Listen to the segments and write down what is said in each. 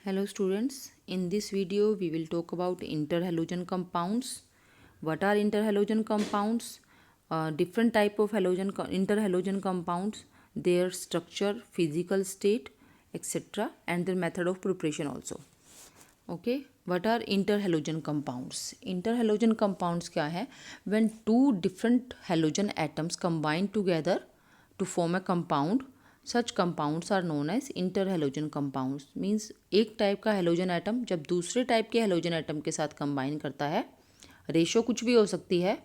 Hello students, in this video we will talk about interhalogen compounds. What are interhalogen compounds? Different type of interhalogen compounds, their structure, physical state, etc. and their method of preparation also. Okay, what are interhalogen compounds? Interhalogen compounds क्या है? When two different halogen atoms combine together to form a compound, such compounds are known as interhalogen compounds. Means एक type का halogen atom जब दूसरे type के halogen atom के साथ combine करता है, रेशो कुछ भी हो सकती है,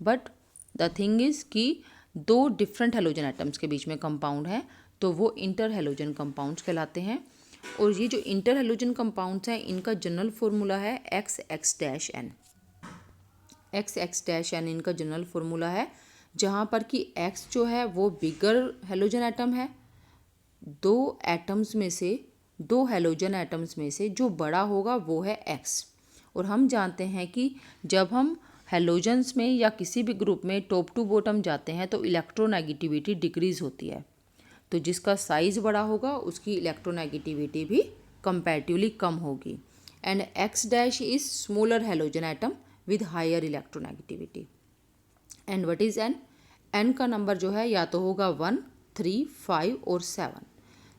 बट द थिंग इज़ कि दो डिफरेंट हेलोजन एटम्स के बीच में कंपाउंड है, तो वो इंटरहेलोजन कंपाउंड्स कहलाते हैं. और ये जो इंटरहेलोजन कंपाउंड्स हैं, इनका जनरल फॉर्मूला है XX-N. XX-N इनका जनरल फॉर्मूला है, जहाँ पर कि X जो है वो बिगर हेलोजन एटम है. दो हेलोजन एटम्स में से जो बड़ा होगा वो है X. और हम जानते हैं कि जब हम हेलोजन्स में या किसी भी ग्रुप में टॉप टू बॉटम जाते हैं तो इलेक्ट्रोनेगेटिविटी डिक्रीज होती है. तो जिसका साइज़ बड़ा होगा उसकी इलेक्ट्रोनेगेटिविटी भी कंपैरेटिवली कम होगी. And X' is smaller halogen atom with higher electronegativity. And what is N? N का नंबर जो है या तो होगा 1, 3, 5 और 7.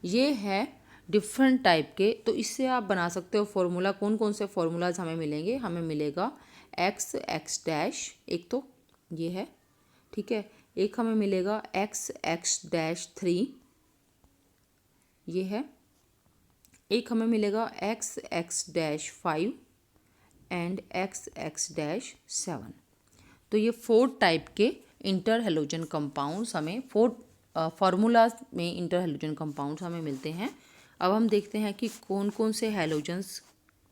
ये है डिफरेंट टाइप के. तो इससे आप बना सकते हो फॉर्मूला. कौन कौन से फॉर्मूलाज हमें मिलेंगे? हमें मिलेगा X एक तो ये है, ठीक है. एक हमें मिलेगा X-3, ये है. एक हमें मिलेगा X-5 एंड X-7. तो ये 4 टाइप के इंटरहेलोजन कंपाउंड्स हमें 4 फार्मूलाज में इंटरहेलोजन कंपाउंड्स हमें मिलते हैं. अब हम देखते हैं कि कौन कौन से हेलोजन्स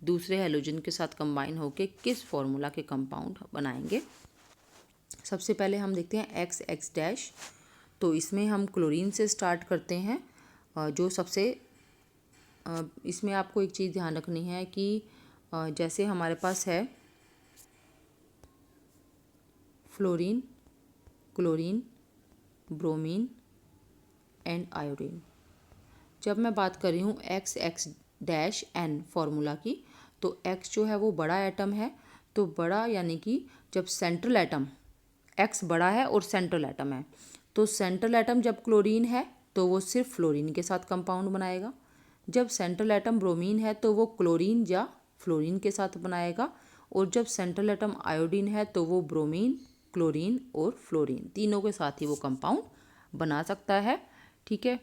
दूसरे हेलोजन के साथ कंबाइन होकर किस फार्मूला के कंपाउंड बनाएंगे. सबसे पहले हम देखते हैं X-. तो इसमें हम क्लोरीन से स्टार्ट करते हैं. जो सबसे इसमें आपको एक चीज़ ध्यान रखनी है कि जैसे हमारे पास है fluorine, chlorine, bromine and iodine. जब मैं बात कर रही हूँ X-N फार्मूला की, तो X जो है वो बड़ा एटम है. तो बड़ा यानी कि जब सेंट्रल एटम X बड़ा है और सेंट्रल एटम है, तो सेंट्रल एटम जब क्लोरीन है तो वो सिर्फ फ्लोरीन के साथ कंपाउंड बनाएगा. जब सेंट्रल एटम ब्रोमीन है तो वो क्लोरीन या फ्लोरीन के साथ बनाएगा. और जब सेंट्रल एटम आयोडीन है तो वो ब्रोमीन, क्लोरीन और फ्लोरीन तीनों के साथ ही वो कंपाउंड बना सकता है. ठीक है.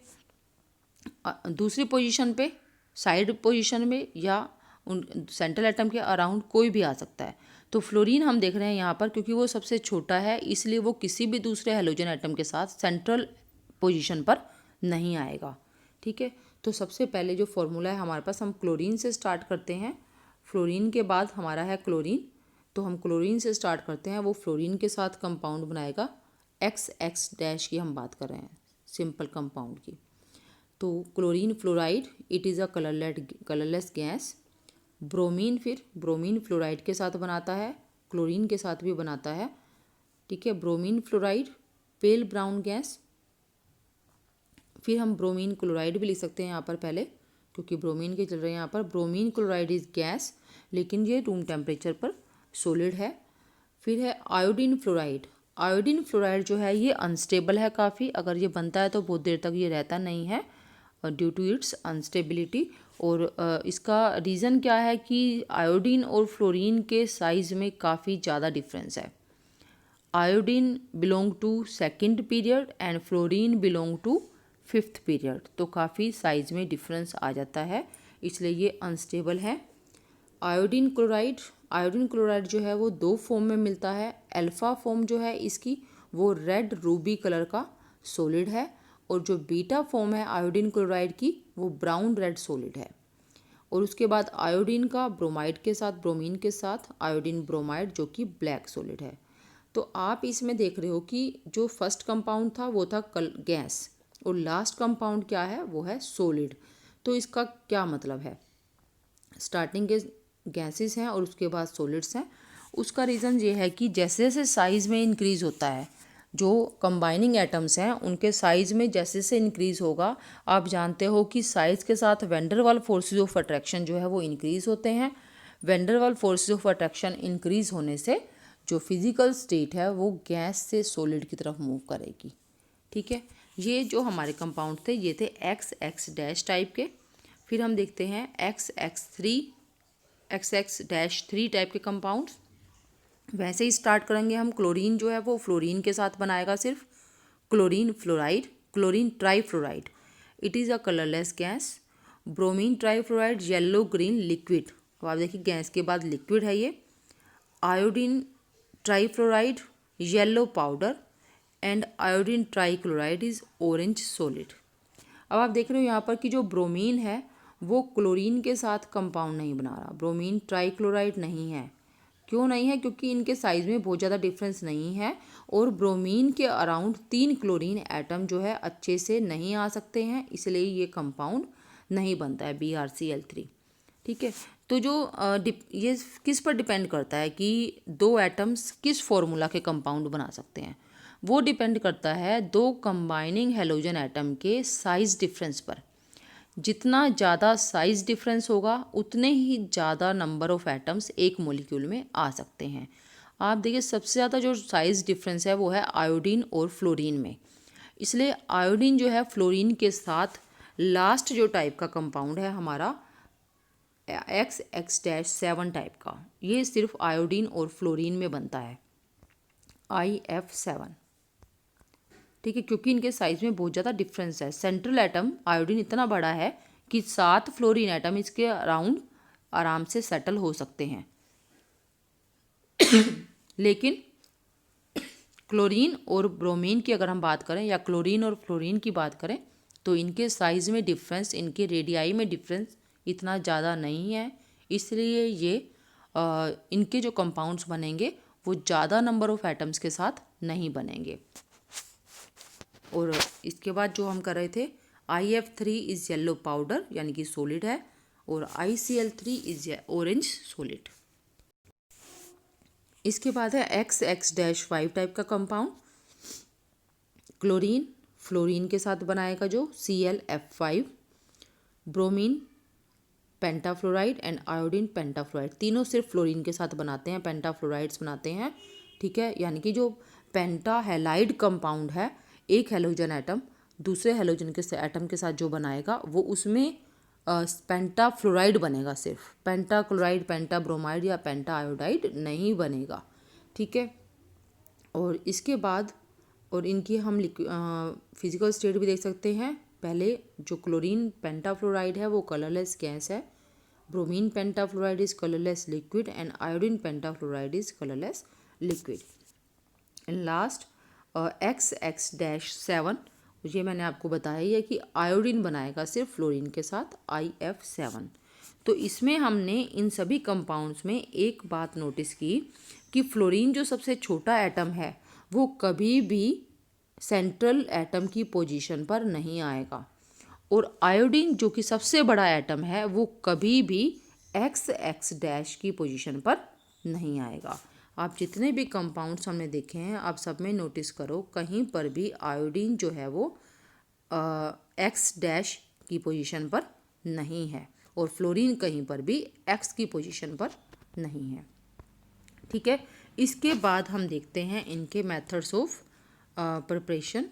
दूसरी पोजीशन पे, साइड पोजीशन में या उन सेंट्रल एटम के अराउंड कोई भी आ सकता है. तो फ्लोरीन हम देख रहे हैं यहाँ पर क्योंकि वो सबसे छोटा है, इसलिए वो किसी भी दूसरे हेलोजन एटम के साथ सेंट्रल पोजीशन पर नहीं आएगा. ठीक है. तो सबसे पहले जो फॉर्मूला है हमारे पास, हम क्लोरीन से स्टार्ट करते हैं. फ्लोरीन के बाद हमारा है क्लोरीन, तो हम क्लोरीन से स्टार्ट करते हैं. वो फ्लोरीन के साथ कंपाउंड बनाएगा. X की हम बात कर रहे हैं, सिंपल कंपाउंड की. तो chlorine fluoride, it is a colourless gas. Bromine, फिर ब्रोमीन फ्लोराइड के साथ बनाता है, क्लोरीन के साथ भी बनाता है. ठीक है. ब्रोमीन फ्लोराइड पेल ब्राउन गैस. फिर हम ब्रोमीन क्लोराइड भी लिख सकते हैं यहाँ पर पहले, क्योंकि ब्रोमीन के चल रहे हैं यहाँ पर. ब्रोमीन क्लोराइड इज़ गैस, लेकिन ये रूम टेम्परेचर पर सॉलिड है. फिर है आयोडीन फ्लोराइड. आयोडीन फ्लोराइड जो है ये अनस्टेबल है काफ़ी. अगर ये बनता है तो बहुत देर तक ये रहता नहीं है ड्यू टू इट्स अनस्टेबिलिटी. और इसका रीज़न क्या है कि आयोडीन और फ्लोरीन के साइज़ में काफ़ी ज़्यादा डिफरेंस है. Iodine belong to second period and fluorine belong to 5th period. तो काफ़ी साइज़ में डिफरेंस आ जाता है, इसलिए ये अनस्टेबल है. आयोडीन क्लोराइड जो है वो 2 फॉर्म में मिलता है. अल्फ़ा फॉर्म जो है इसकी वो रेड रूबी कलर का सॉलिड है, और जो बीटा फॉर्म है आयोडीन क्लोराइड की वो ब्राउन रेड सॉलिड है. और उसके बाद आयोडीन का ब्रोमाइड के साथ, ब्रोमीन के साथ आयोडीन ब्रोमाइड जो कि ब्लैक सॉलिड है. तो आप इसमें देख रहे हो कि जो फर्स्ट कंपाउंड था वो था गैस, और लास्ट कंपाउंड क्या है वो है सॉलिड. तो इसका क्या मतलब है? स्टार्टिंग के गैसेस हैं और उसके बाद सॉलिड्स हैं. उसका रीज़न ये है कि जैसे जैसे साइज़ में इंक्रीज़ होता है, जो कंबाइनिंग एटम्स हैं उनके साइज़ में जैसे जैसे इंक्रीज़ होगा, आप जानते हो कि साइज़ के साथ वैंडरवाल फोर्सेस ऑफ अट्रैक्शन जो है वो इंक्रीज़ होते हैं। वैंडरवाल फोर्सेस ऑफ अट्रैक्शन इंक्रीज़ होने से जो फिज़िकल स्टेट है वो गैस से सॉलिड की तरफ मूव करेगी। ठीक है, ये जो हमारे कंपाउंड थे ये थे XX- टाइप के। फिर हम देखते हैं XX-3 टाइप के कंपाउंड्स। वैसे ही स्टार्ट करेंगे हम। क्लोरीन जो है वो फ्लोरीन के साथ बनाएगा सिर्फ। Chlorine fluoride, chlorine trifluoride, it is a colourless gas. Bromine trifluoride yellow green liquid, अब आप देखिए गैस के बाद लिक्विड है ये। Iodine trifluoride yellow powder and iodine trichloride is orange solid. अब आप देख रहे हो यहाँ पर कि जो ब्रोमीन है वो क्लोरीन के साथ कंपाउंड नहीं बना रहा, ब्रोमीन ट्राईक्लोराइड नहीं है। क्यों नहीं है? क्योंकि इनके साइज़ में बहुत ज़्यादा डिफरेंस नहीं है और ब्रोमीन के अराउंड 3 क्लोरीन एटम जो है अच्छे से नहीं आ सकते हैं, इसलिए ये कंपाउंड नहीं बनता है BrCl3। ठीक है, तो जो ये किस पर डिपेंड करता है कि दो एटम्स किस फॉर्मूला के कंपाउंड बना सकते हैं? वो डिपेंड करता है दो कंबाइनिंग हेलोजन एटम के साइज़ डिफरेंस पर। जितना ज़्यादा साइज़ डिफरेंस होगा उतने ही ज़्यादा नंबर ऑफ़ एटम्स एक मॉलिक्यूल में आ सकते हैं। आप देखिए सबसे ज़्यादा जो साइज़ डिफरेंस है वो है आयोडीन और फ्लोरीन में, इसलिए आयोडीन जो है फ्लोरीन के साथ लास्ट जो टाइप का कंपाउंड है हमारा XX-7 टाइप का, ये सिर्फ आयोडीन और फ्लोरीन में बनता है, IF7। ठीक है, क्योंकि इनके साइज में बहुत ज़्यादा डिफरेंस है। सेंट्रल एटम आयोडीन इतना बड़ा है कि 7 फ्लोरीन एटम इसके अराउंड आराम से सेटल हो सकते हैं। लेकिन क्लोरीन और ब्रोमीन की अगर हम बात करें या क्लोरीन और फ्लोरीन की बात करें तो इनके साइज़ में डिफरेंस, इनके रेडियाई में डिफरेंस इतना ज़्यादा नहीं है, इसलिए ये इनके जो कंपाउंड्स बनेंगे वो ज़्यादा नंबर ऑफ़ एटम्स के साथ नहीं बनेंगे। और इसके बाद जो हम कर रहे थे IF3 इज़ येलो पाउडर यानी कि सॉलिड है और ICl3 इज़ ऑरेंज सॉलिड। इसके बाद है XX-5 टाइप का कंपाउंड। क्लोरीन फ्लोरीन के साथ बनाएगा जो ClF5, ब्रोमीन पेंटाफ्लोराइड एंड आयोडीन पेंटाफ्लोराइड, तीनों सिर्फ फ्लोरीन के साथ बनाते हैं, पेंटाफ्लोराइड्स बनाते हैं। ठीक है, यानी कि जो पेंटा हैलाइड कंपाउंड है, एक हेलोजन एटम दूसरे हेलोजन के एटम के साथ जो बनाएगा वो उसमें पेंटाफ्लोराइड बनेगा, सिर्फ पेंटाक्लोराइड, पेंटाब्रोमाइड या पेंटा आयोडाइड नहीं बनेगा। ठीक है, और इसके बाद और इनकी हम फिजिकल स्टेट भी देख सकते हैं। पहले जो क्लोरीन पेंटाफ्लोराइड है वो कलरलेस गैस है, bromine pentafluoride is colourless liquid and iodine pentafluoride is colourless liquid. And last XX-7, ये मैंने आपको बताया ही है कि आयोडीन बनाएगा सिर्फ फ्लोरीन के साथ, IF7। तो इसमें हमने इन सभी कंपाउंड्स में एक बात नोटिस की कि फ्लोरीन जो सबसे छोटा एटम है वो कभी भी सेंट्रल एटम की पोजीशन पर नहीं आएगा और आयोडीन जो कि सबसे बड़ा एटम है वो कभी भी XX- की पोजीशन पर नहीं आएगा। आप जितने भी कंपाउंड्स हमने देखे हैं आप सब में नोटिस करो कहीं पर भी आयोडीन जो है वो X- की पोजीशन पर नहीं है और फ्लोरीन कहीं पर भी X की पोजीशन पर नहीं है। ठीक है, इसके बाद हम देखते हैं इनके मेथड्स ऑफ प्रिपरेशन।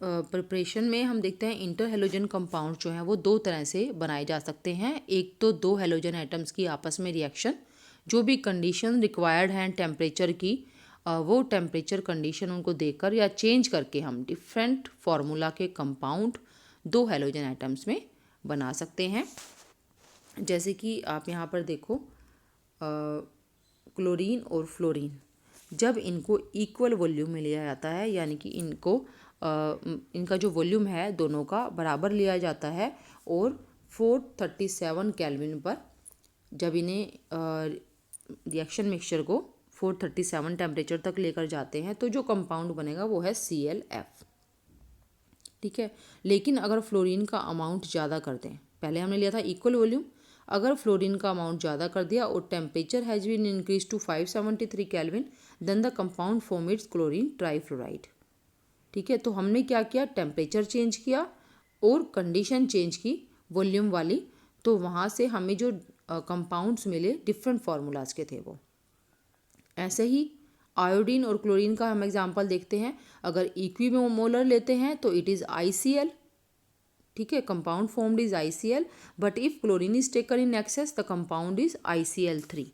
प्रिपरेशन में हम देखते हैं इंटर हेलोजन कंपाउंड जो हैं वो दो तरह से बनाए जा सकते हैं। एक तो दो हेलोजन एटम्स की आपस में रिएक्शन, जो भी कंडीशन रिक्वायर्ड हैं टेम्परेचर की, वो टेम्परेचर कंडीशन उनको देकर या चेंज करके हम डिफरेंट फार्मूला के कंपाउंड दो हेलोजन एटम्स में बना सकते हैं। जैसे कि आप यहाँ पर देखो क्लोरीन और फ्लोरीन, जब इनको इक्वल वॉल्यूम में लिया जाता है यानी कि इनका जो वॉल्यूम है दोनों का बराबर लिया जाता है और 437 केल्विन पर जब इन्हें रिएक्शन मिक्सचर को 437 टेम्परेचर तक लेकर जाते हैं तो जो कंपाउंड बनेगा वो है ClF। ठीक है, लेकिन अगर फ्लोरीन का अमाउंट ज़्यादा कर दें, पहले हमने लिया था इक्वल वॉल्यूम, अगर फ्लोरीन का अमाउंट ज़्यादा कर दिया और temperature has been increase to 573 kelvin, then the compound form its chlorine trifluoride. ठीक है, तो हमने क्या किया, टेम्परेचर चेंज किया और कंडीशन चेंज की वॉल्यूम वाली, तो वहाँ से हमें जो कंपाउंड्स मिले डिफरेंट फार्मूलाज के थे वो। ऐसे ही आयोडीन और क्लोरीन का हम एग्जांपल देखते हैं। अगर इक्विमोलर लेते हैं तो इट इज़ ICl। ठीक है, compound formed is ICl, but if chlorine is taken in excess the compound is ICl3।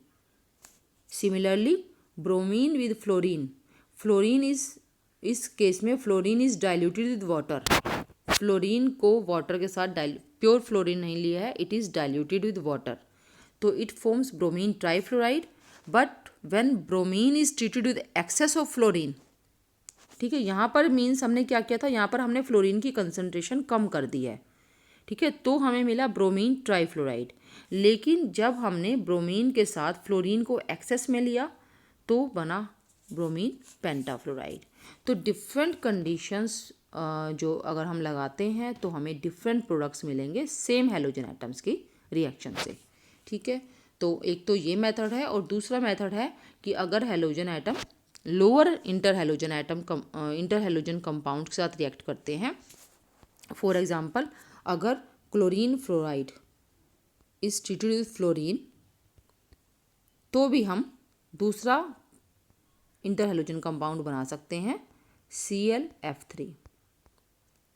Similarly bromine with fluorine, fluorine इस केस में fluorine is diluted with water. Fluorine को water के साथ pure fluorine नहीं लिया है, it is diluted with water, तो it forms bromine trifluoride. But when bromine is treated with excess of fluorine, ठीक है, यहाँ पर मीन्स हमने क्या किया था, यहाँ पर हमने फ्लोरीन की कंसंट्रेशन कम कर दी है। ठीक है, तो हमें मिला ब्रोमीन ट्राईफ्लोराइड। लेकिन जब हमने ब्रोमीन के साथ फ्लोरीन को एक्सेस में लिया तो बना ब्रोमीन पेंटाफ्लोराइड। तो डिफरेंट कंडीशंस जो अगर हम लगाते हैं तो हमें डिफरेंट प्रोडक्ट्स मिलेंगे सेम हैलोजन एटम्स की रिएक्शन से। ठीक है, तो एक तो ये मेथड है, और दूसरा मेथड है कि अगर halogen atom lower inter halogen compound के साथ रिएक्ट करते हैं, फॉर एग्जांपल अगर chlorine fluoride is treated with fluorine, तो भी हम दूसरा इंटर हैलोजन कंपाउंड बना सकते हैं ClF3।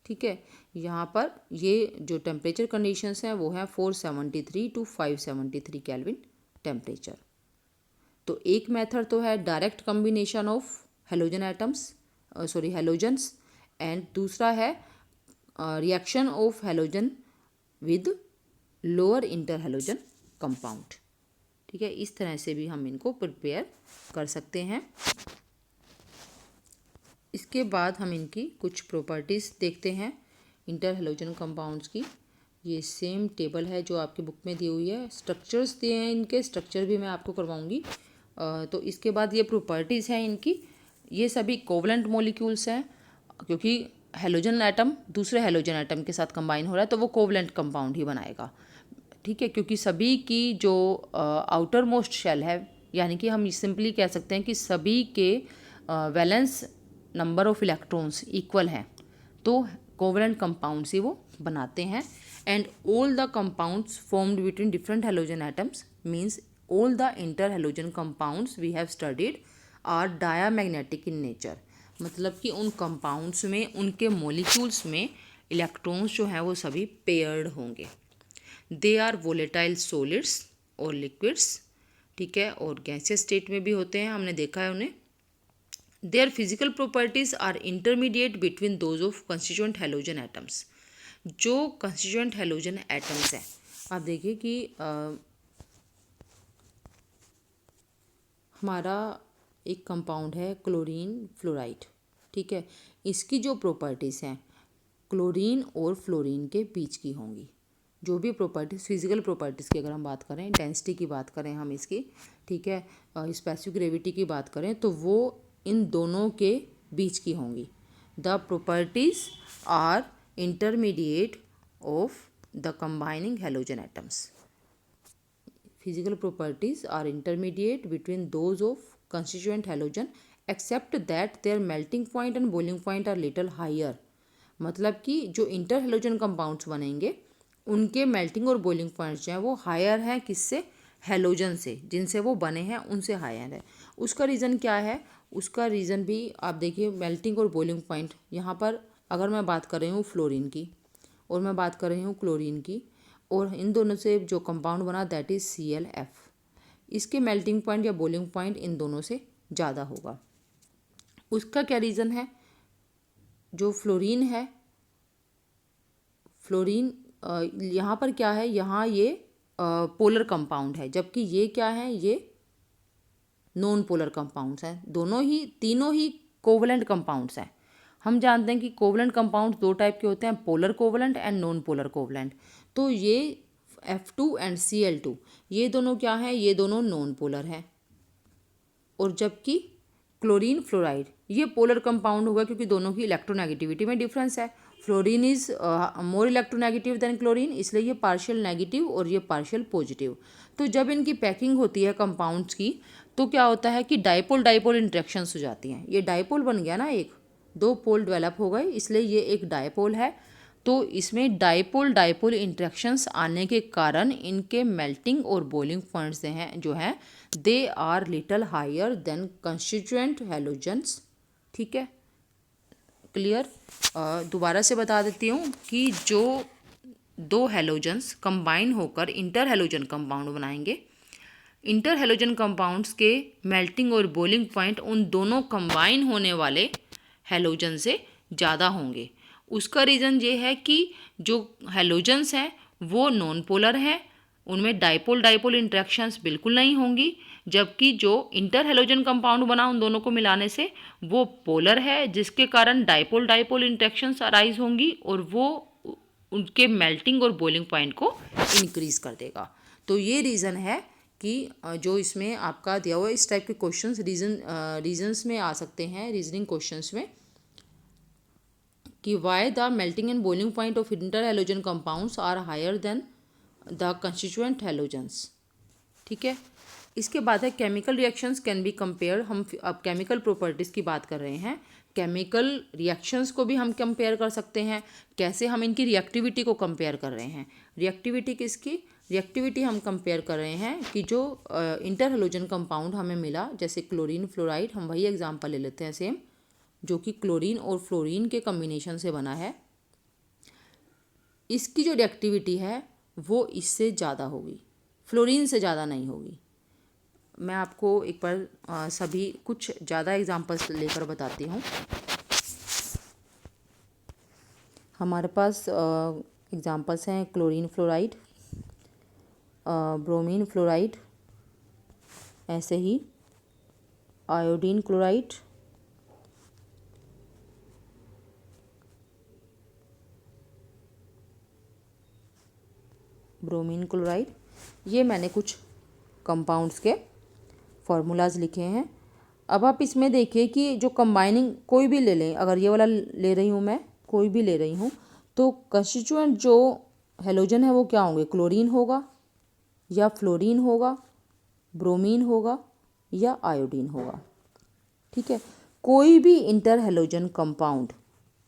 ठीक है, यहाँ पर ये जो टेम्परेचर कंडीशंस हैं वो है 473 to 573 केल्विन टेम्परेचर। तो एक मेथड तो है direct combination of halogen atoms halogens, and दूसरा है reaction of halogen with lower inter halogen compound. ठीक है, इस तरह से भी हम इनको प्रिपेयर कर सकते हैं। इसके बाद हम इनकी कुछ प्रॉपर्टीज़ देखते हैं इंटर हैलोजन कंपाउंड्स की। ये सेम टेबल है जो आपकी बुक में दी हुई है, स्ट्रक्चर्स दिए हैं, इनके स्ट्रक्चर भी मैं आपको करवाऊंगी। तो इसके बाद ये प्रॉपर्टीज़ हैं इनकी। ये सभी कोवलेंट मॉलिक्यूल्स हैं, क्योंकि हैलोजन एटम दूसरे हैलोजन एटम के साथ कंबाइन हो रहा है तो वो कोवलेंट कंपाउंड ही बनाएगा। ठीक है, क्योंकि सभी की जो आउटर मोस्ट शेल है, यानी कि हम सिंपली कह सकते हैं कि सभी के valence number of electrons equal हैं, तो कोवलेंट कंपाउंड्स ही वो बनाते हैं। And all the compounds formed between different halogen atoms means all the inter halogen compounds we have studied are diamagnetic in nature. मतलब कि उन कंपाउंड्स में, उनके मॉलिक्यूल्स में इलेक्ट्रॉन्स जो हैं वो सभी पेयर्ड होंगे। दे आर वोलेटाइल सॉलिड्स और लिक्विड्स। ठीक है, और गैसियस स्टेट में भी होते हैं, हमने देखा है उन्हें। Their physical properties are intermediate between those of constituent halogen atoms. जो कंस्टिट्यूएंट हैलोजन एटम्स हैं, आप देखिए कि हमारा एक कंपाउंड है क्लोरीन फ्लोराइड। ठीक है, इसकी जो प्रॉपर्टीज़ हैं क्लोरीन और फ्लोरीन के बीच की होंगी। जो भी प्रॉपर्टीज़, फिजिकल प्रॉपर्टीज़ की अगर हम बात करें, डेंसिटी की बात करें हम इसकी, ठीक है, स्पेसिफिक ग्रेविटी की बात करें, तो वो इन दोनों के बीच की होंगी। The properties are intermediate of the combining halogen atoms. Physical properties are intermediate between those of constituent halogen except that their melting point and boiling point are little higher। मतलब कि जो इंटर हेलोजन कंपाउंड्स बनेंगे उनके melting और boiling points जो हैं वो higher हैं, किससे, हैलोजन से, जिनसे वो बने हैं उनसे हायर है। उसका रीज़न क्या है, उसका रीज़न भी आप देखिए, मेल्टिंग और बॉइलिंग पॉइंट। यहाँ पर अगर मैं बात कर रही हूँ फ्लोरीन की और मैं बात कर रही हूँ क्लोरीन की, और इन दोनों से जो कंपाउंड बना दैट इज़ ClF, इसके मेल्टिंग पॉइंट या बॉइलिंग पॉइंट इन दोनों से ज़्यादा होगा। उसका क्या रीज़न है, जो फ्लोरीन है, फ्लोरीन यहाँ पर क्या है, यहाँ ये पोलर कंपाउंड है, जबकि ये क्या है, ये नॉन पोलर कंपाउंड्स हैं। तीनों ही कोवलेंट कंपाउंड्स हैं। हम जानते हैं कि कोवलेंट कंपाउंड्स दो टाइप के होते हैं, polar covalent and non polar covalent. तो ये F2 एंड Cl2 ये दोनों क्या हैं, ये दोनों नॉन पोलर हैं। और जबकि क्लोरीन फ्लोराइड ये पोलर कंपाउंड होगा, क्योंकि दोनों की इलेक्ट्रोनेगेटिविटी में डिफरेंस है। Fluorine is more electronegative than chlorine, इसलिए ये पार्शियल नेगेटिव और ये पार्शियल पॉजिटिव। तो जब इनकी पैकिंग होती है कंपाउंड्स की, तो क्या होता है कि डाइपोल डाइपोल इंट्रैक्शंस हो जाती हैं। ये डाइपोल बन गया ना, एक दो पोल डेवलप हो गए, इसलिए ये एक डाइपोल है। तो इसमें डाइपोल डाइपोल इंट्रैक्शंस आने के कारण इनके मेल्टिंग और बॉइलिंग पॉइंट्स हैं जो हैं they are little higher than constituent halogens. ठीक है, क्लियर। दोबारा से बता देती हूँ कि जो दो हैलोजेंस कंबाइन होकर इंटर हैलोजन कंपाउंड बनाएंगे, इंटर हैलोजन कंपाउंड्स के मेल्टिंग और बॉइलिंग पॉइंट उन दोनों कंबाइन होने वाले हैलोजन से ज़्यादा होंगे। उसका रीज़न ये है कि जो हैलोजेंस हैं वो नॉन पोलर हैं, उनमें डाइपोल डाइपोल इंट्रैक्शंस बिल्कुल नहीं होंगी, जबकि जो इंटर हैलोजन कंपाउंड बना उन दोनों को मिलाने से वो पोलर है, जिसके कारण डाइपोल डाइपोल इंट्रैक्शंस अराइज होंगी और वो उनके मेल्टिंग और बॉइलिंग पॉइंट को इंक्रीज कर देगा। तो ये रीज़न है कि जो इसमें आपका दिया हुआ इस टाइप के क्वेश्चंस रीजंस में आ सकते हैं, रीजनिंग क्वेश्चंस में, कि why the melting and boiling point of inter halogen compounds are higher than the constituent halogens. ठीक है, इसके बाद है chemical reactions can be compare. हम अब केमिकल प्रॉपर्टीज़ की बात कर रहे हैं। केमिकल रिएक्शंस को भी हम कंपेयर कर सकते हैं। कैसे? हम इनकी रिएक्टिविटी को कंपेयर कर रहे हैं। रिएक्टिविटी किसकी? रिएक्टिविटी हम कंपेयर कर रहे हैं कि जो इंटर हैलोजन कंपाउंड हमें मिला, जैसे क्लोरीन फ्लोराइड, हम वही एग्जांपल ले लेते हैं सेम, जो कि क्लोरीन और फ्लोरीन के कम्बिनेशन से बना है। इसकी जो रिएक्टिविटी है वो इससे ज़्यादा होगी, फ्लोरीन से ज़्यादा नहीं होगी। मैं आपको एक बार सभी कुछ ज़्यादा एग्जांपल्स लेकर बताती हूँ। हमारे पास एग्जांपल्स हैं क्लोरीन फ्लोराइड, ब्रोमीन फ्लोराइड, ऐसे ही आयोडीन क्लोराइड, ब्रोमीन क्लोराइड। ये मैंने कुछ कंपाउंड्स के फार्मूलाज लिखे हैं। अब आप इसमें देखिए कि जो कंबाइनिंग कोई भी ले लें, अगर ये वाला ले रही हूँ मैं, कोई भी ले रही हूँ, तो कंस्टिट्यूएंट जो हैलोजन है वो क्या होंगे? क्लोरीन होगा या फ्लोरीन होगा, ब्रोमीन होगा या आयोडीन होगा। ठीक है, कोई भी इंटर हैलोजन कंपाउंड,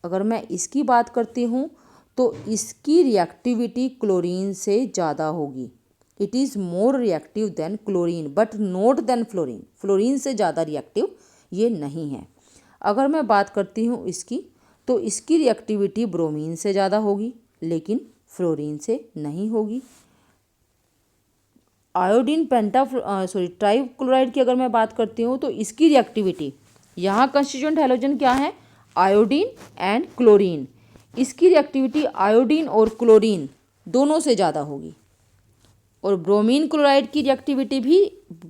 अगर मैं इसकी बात करती हूँ तो इसकी रिएक्टिविटी क्लोरीन से ज़्यादा होगी। It is more reactive than chlorine but not than fluorine. Fluorine से ज़्यादा रिएक्टिव ये नहीं है। अगर मैं बात करती हूँ इसकी, तो इसकी रिएक्टिविटी ब्रोमीन से ज़्यादा होगी लेकिन फ्लोरीन से नहीं होगी। आयोडीन ट्राइक्लोराइड की अगर मैं बात करती हूँ तो इसकी रिएक्टिविटी, यहाँ कंस्टिट्यूएंट हैलोजन क्या है? Iodine and chlorine. इसकी रिएक्टिविटी आयोडीन और क्लोरीन दोनों से ज़्यादा होगी। और ब्रोमीन क्लोराइड की रिएक्टिविटी भी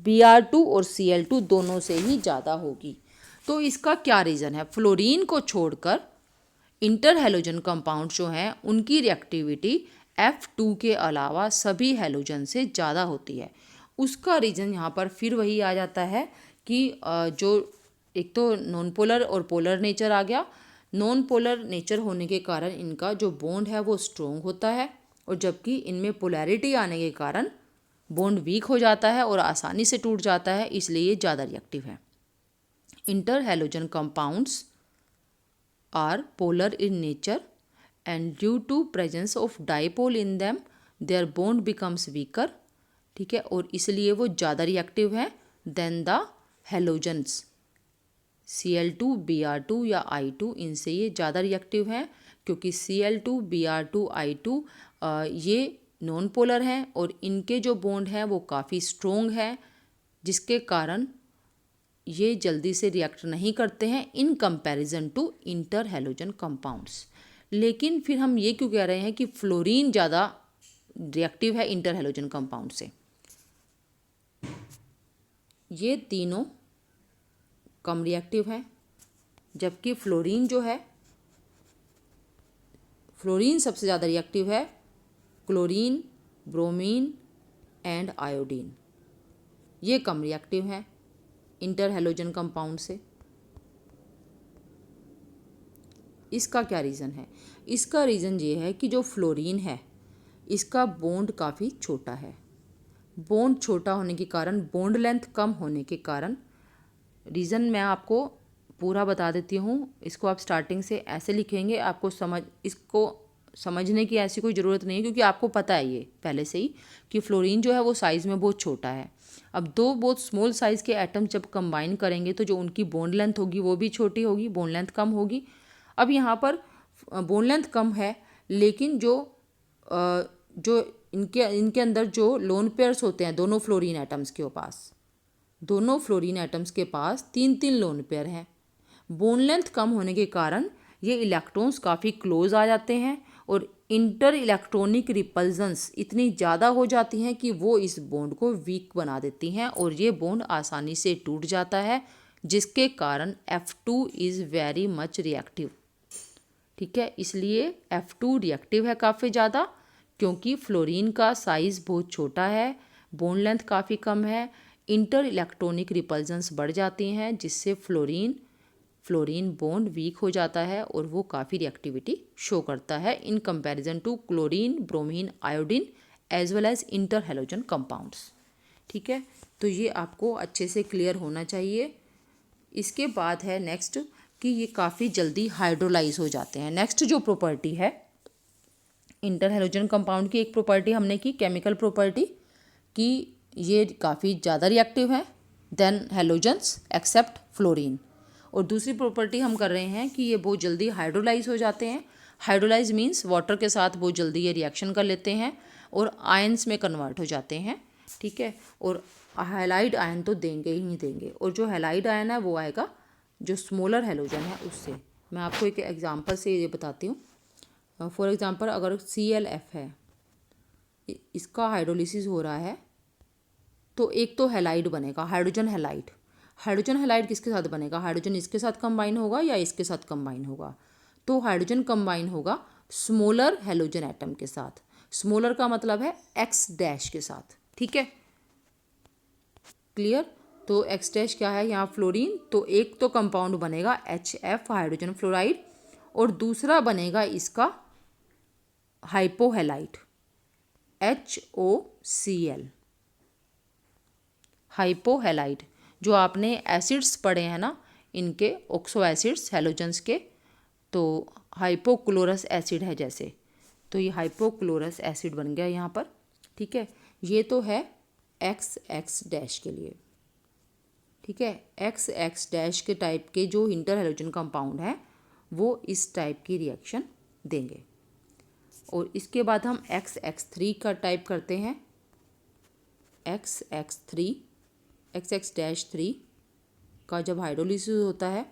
Br2 और Cl2 दोनों से ही ज़्यादा होगी। तो इसका क्या रीज़न है? फ्लोरीन को छोड़कर इंटर हैलोजन कंपाउंड जो हैं उनकी रिएक्टिविटी F2 के अलावा सभी हैलोजन से ज़्यादा होती है। उसका रीज़न यहाँ पर फिर वही आ जाता है कि जो एक तो नॉन पोलर और पोलर नेचर आ गया। नॉन पोलर नेचर होने के कारण इनका जो बॉन्ड है वो स्ट्रॉन्ग होता है, और जबकि इनमें पोलैरिटी आने के कारण बॉन्ड वीक हो जाता है और आसानी से टूट जाता है, इसलिए ये ज़्यादा रिएक्टिव है। Inter halogen compounds are polar in nature and due to presence of dipole in them their bond becomes weaker। ठीक है, और इसलिए वो ज़्यादा रिएक्टिव है then the halogens. Cl2 Br2 या I2, इनसे ये ज़्यादा रिएक्टिव है क्योंकि Cl2 Br2 I2 ये नॉन पोलर हैं और इनके जो बॉन्ड हैं वो काफ़ी स्ट्रोंग है, जिसके कारण ये जल्दी से रिएक्ट नहीं करते हैं in comparison to inter halogen compounds. लेकिन फिर हम ये क्यों कह रहे हैं कि फ्लोरीन ज़्यादा रिएक्टिव है इंटर हैलोजन कंपाउंड से? ये तीनों कम रिएक्टिव हैं, जबकि फ्लोरीन जो है, फ्लोरीन सबसे ज़्यादा रिएक्टिव है। क्लोरीन, ब्रोमीन एंड आयोडीन ये कम रिएक्टिव हैं इंटर हैलोजन कंपाउंड से। इसका क्या रीज़न है? इसका रीज़न ये है कि जो फ्लोरीन है इसका बॉन्ड काफ़ी छोटा है। बॉन्ड छोटा होने के कारण, बॉन्ड लेंथ कम होने के कारण, रीज़न मैं आपको पूरा बता देती हूँ। इसको आप स्टार्टिंग से ऐसे लिखेंगे, आपको इसको समझने की ऐसी कोई ज़रूरत नहीं है क्योंकि आपको पता है ये पहले से ही कि फ्लोरीन जो है वो साइज़ में बहुत छोटा है। अब दो बहुत स्मॉल साइज़ के एटम जब कंबाइन करेंगे तो जो उनकी बॉन्ड लेंथ होगी वो भी छोटी होगी, बॉन्ड लेंथ कम होगी। अब यहाँ पर बॉन्ड लेंथ कम है, लेकिन जो इनके अंदर जो लोन पेयर्स होते हैं दोनों फ्लोरीन एटम्स के पास, दोनों फ्लोरीन एटम्स के पास 3-3 लोन पेयर हैं। बॉन्ड लेंथ कम होने के कारण ये इलेक्ट्रॉन्स काफ़ी क्लोज आ जाते हैं और इंटर इलेक्ट्रॉनिक रिपल्जेंस इतनी ज़्यादा हो जाती हैं कि वो इस बॉन्ड को वीक बना देती हैं और ये बॉन्ड आसानी से टूट जाता है, जिसके कारण F2 is very much reactive. ठीक है, इसलिए F2 रिएक्टिव है काफ़ी ज़्यादा, क्योंकि फ्लोरीन का साइज़ बहुत छोटा है, बॉन्ड लेंथ काफ़ी कम है, इंटर इलेक्ट्रॉनिक रिपल्जेंस बढ़ जाती हैं, जिससे फ्लोरीन बॉन्ड वीक हो जाता है और वो काफ़ी रिएक्टिविटी शो करता है in comparison to chlorine, bromine, iodine as well as inter halogen compounds. ठीक है, तो ये आपको अच्छे से क्लियर होना चाहिए। इसके बाद है नेक्स्ट कि ये काफ़ी जल्दी हाइड्रोलाइज हो जाते हैं। नेक्स्ट जो प्रॉपर्टी है इंटर हैलोजन कंपाउंड की, एक प्रॉपर्टी हमने की केमिकल प्रॉपर्टी कि ये काफ़ी ज़्यादा रिएक्टिव है देन हैलोजन्स एक्सेप्ट फ्लोरीन। और दूसरी प्रॉपर्टी हम कर रहे हैं कि ये बहुत जल्दी हाइड्रोलाइज हो जाते हैं। हाइड्रोलाइज मीन्स वाटर के साथ बहुत जल्दी ये रिएक्शन कर लेते हैं और आयंस में कन्वर्ट हो जाते हैं। ठीक है, और हैलाइड आयन तो देंगे ही देंगे, और जो हैलाइड आयन है वो आएगा जो स्मॉलर हैलोजन है उससे। मैं आपको एक एग्जांपल से ये बताती हूँ। फॉर एग्जांपल अगर ClF है, इसका हाइड्रोलिसिस हो रहा है तो एक तो हैलाइड बनेगा, हाइड्रोजन हैलाइड। हाइड्रोजन हैलाइड किसके साथ बनेगा? हाइड्रोजन इसके साथ कंबाइन होगा या इसके साथ कंबाइन होगा? तो हाइड्रोजन कंबाइन होगा स्मॉलर हैलोजन एटम के साथ। स्मॉलर का मतलब है X' के साथ। ठीक है, क्लियर? तो X' क्या है यहाँ? फ्लोरीन। तो एक तो कंपाउंड बनेगा HF हाइड्रोजन फ्लोराइड और दूसरा बनेगा इसका हाइपोहैलाइड HOCl, हाइपोहैलाइड। जो आपने एसिड्स पढ़े हैं ना इनके, ऑक्सो एसिड्स हैलोजन्स के, तो हाइपोक्लोरस एसिड है जैसे, तो ये हाइपोक्लोरस एसिड बन गया यहाँ पर। ठीक है, ये तो है XX' के लिए। ठीक है, XX' के टाइप के जो इंटर हैलोजन कंपाउंड है वो इस टाइप की रिएक्शन देंगे। और इसके बाद हम XX3 का टाइप करते हैं। XX'3 का जब हाइड्रोलिसिस होता है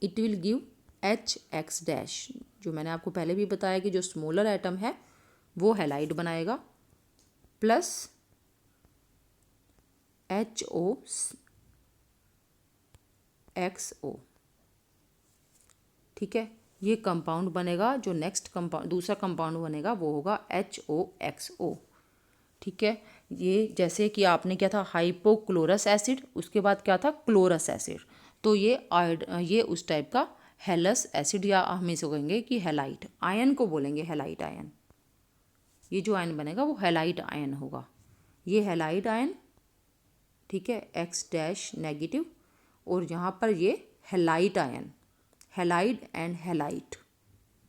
इट विल गिव HX', जो मैंने आपको पहले भी बताया कि जो स्मॉलर एटम है वो हैलाइड बनाएगा प्लस HOXO। ठीक है, ये कंपाउंड बनेगा। जो नेक्स्ट कंपाउंड, दूसरा कंपाउंड बनेगा वो होगा HOXO। ठीक है, ये जैसे कि आपने क्या था हाइपोक्लोरस एसिड, उसके बाद क्या था क्लोरस एसिड, तो ये उस टाइप का हेलस एसिड, या हम इसे कहेंगे कि हैलाइड आयन को बोलेंगे हैलाइड आयन। ये जो आयन बनेगा वो हैलाइड आयन होगा, ये हैलाइड आयन। ठीक है, X' नेगेटिव, और यहाँ पर ये halide ion, halide and halide.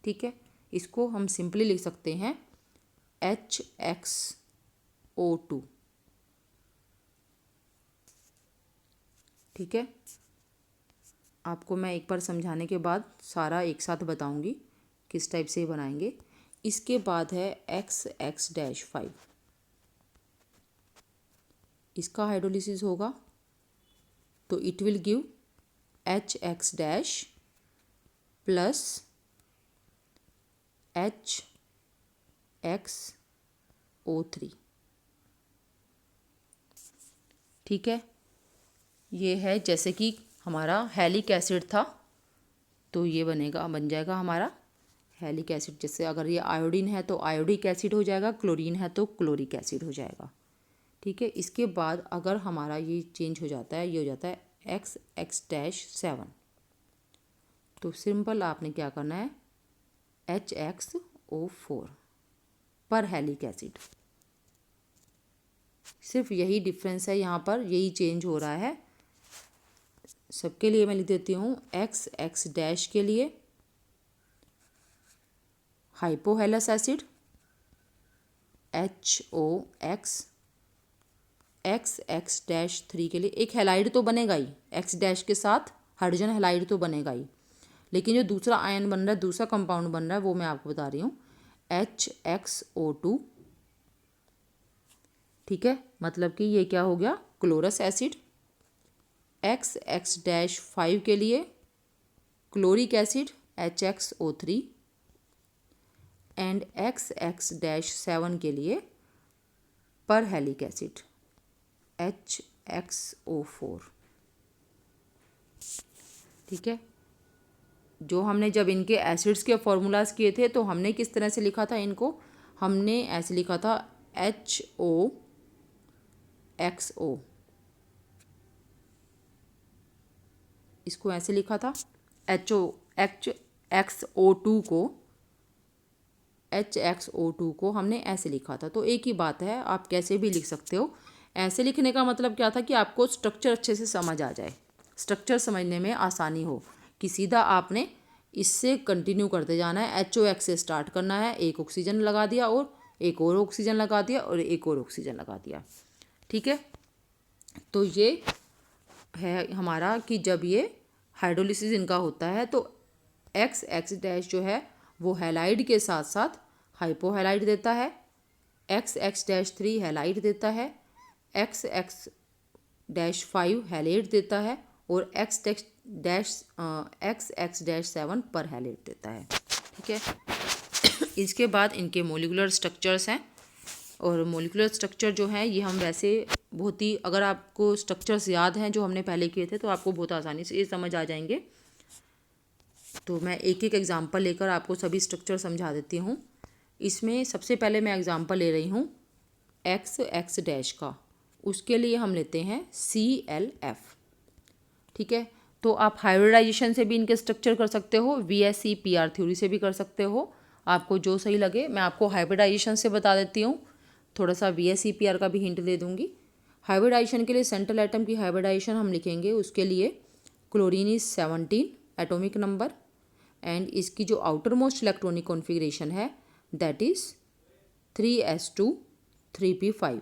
ठीक है, इसको हम सिंपली लिख सकते हैं HXO2। ठीक है, आपको मैं एक बार समझाने के बाद सारा एक साथ बताऊंगी किस टाइप से बनाएंगे। इसके बाद है XX'5, इसका हाइड्रोलिसिस होगा तो it will give HX' plus HXO3। ठीक है, ये है जैसे कि हमारा हैलिक एसिड था तो ये बन जाएगा हमारा हैलिक एसिड। जैसे अगर ये आयोडीन है तो आयोडिक एसिड हो जाएगा, क्लोरीन है तो क्लोरिक एसिड हो जाएगा। ठीक है, इसके बाद अगर हमारा ये चेंज हो जाता है, ये हो जाता है XX'7, तो सिंपल आपने क्या करना है, HXO4 पर हेलिक एसिड। सिर्फ यही डिफरेंस है, यहाँ पर यही चेंज हो रहा है। सबके लिए मैं लिख देती हूँ, XX- के लिए हाइपोहेलस एसिड HOX, XX-3 के लिए एक हेलाइड तो बनेगा ही, X- के साथ हाइड्रोजन हेलाइड तो बनेगा ही, लेकिन जो दूसरा आयन बन रहा है, दूसरा कंपाउंड बन रहा है, वो मैं आपको बता रही हूँ, HXO2। ठीक है, मतलब कि ये क्या हो गया, क्लोरस एसिड। XX-5 के लिए chloric acid HXO3 and XX-7 के लिए पर हेलिक एसिड HXO4। ठीक है, जो हमने जब इनके एसिड्स के फॉर्मूलाज किए थे तो हमने किस तरह से लिखा था इनको, हमने ऐसे लिखा था HOXO, इसको ऐसे लिखा था, HXO2 को HXO2 को हमने ऐसे लिखा था। तो एक ही बात है, आप कैसे भी लिख सकते हो। ऐसे लिखने का मतलब क्या था कि आपको स्ट्रक्चर अच्छे से समझ आ जाए, स्ट्रक्चर समझने में आसानी हो, कि सीधा आपने इससे कंटिन्यू करते जाना है। HOX से स्टार्ट करना है, एक ऑक्सीजन लगा दिया और एक और ऑक्सीजन लगा दिया और एक और ऑक्सीजन लगा दिया। ठीक है, तो ये है हमारा कि जब ये हाइड्रोलिसिस इनका होता है तो XX- जो है वो हैलाइड के साथ साथ हाइपोहैलाइड देता है, XX-3 हैलाइड देता है, XX-5 हैलेट देता है और XX-7 पर हैलेट देता है। ठीक है, इसके बाद इनके मोलिकुलर स्ट्रक्चर्स हैं, और मोलिकुलर स्ट्रक्चर जो है ये हम वैसे बहुत ही, अगर आपको स्ट्रक्चर्स याद हैं जो हमने पहले किए थे तो आपको बहुत आसानी से ये समझ आ जाएंगे। तो मैं एक एक एग्जांपल लेकर आपको सभी स्ट्रक्चर समझा देती हूँ। इसमें सबसे पहले मैं एग्जांपल ले रही हूँ XX- का, उसके लिए हम लेते हैं ClF। ठीक है, तो आप हाइब्रिडाइजेशन से भी इनके स्ट्रक्चर कर सकते हो, VSEPR थ्योरी से भी कर सकते हो, आपको जो सही लगे। मैं आपको हाइब्रिडाइजेशन से बता देती हूँ, थोड़ा सा VSEPR का भी हिंट दे दूँगी। हाइब्रिडाइजेशन के लिए सेंट्रल एटम की हाइब्रिडाइजेशन हम लिखेंगे, उसके लिए chlorine is 17 atomic number and इसकी जो आउटर मोस्ट इलेक्ट्रॉनिक कॉन्फ़िगरेशन है दैट इज़ 3s2 3p5।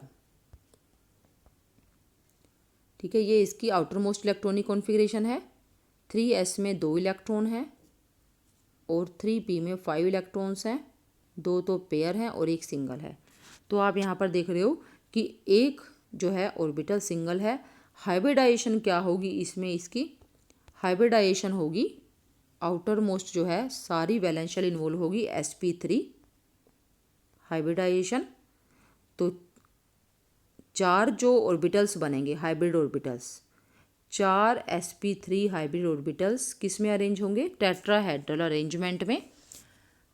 ठीक है, ये इसकी आउटर मोस्ट इलेक्ट्रॉनिक कॉन्फ़िगरेशन है। 3s में 2 इलेक्ट्रॉन हैं और 3p में 5 इलेक्ट्रॉन्स हैं, 2 तो पेयर हैं और एक सिंगल है। तो आप यहाँ पर देख रहे हो कि एक जो है ऑर्बिटल सिंगल है। हाइब्रिडाइजेशन क्या होगी इसमें, इसकी हाइब्रिडाइजेशन होगी, आउटर मोस्ट जो है सारी वैलेंस शेल इन्वॉल्व होगी, sp3 हाइब्रिडाइजेशन। तो 4 जो ऑर्बिटल्स बनेंगे hybrid orbitals, 4 sp3 hybrid orbitals किस में अरेंज होंगे, टेट्राहेड्रल अरेंजमेंट में।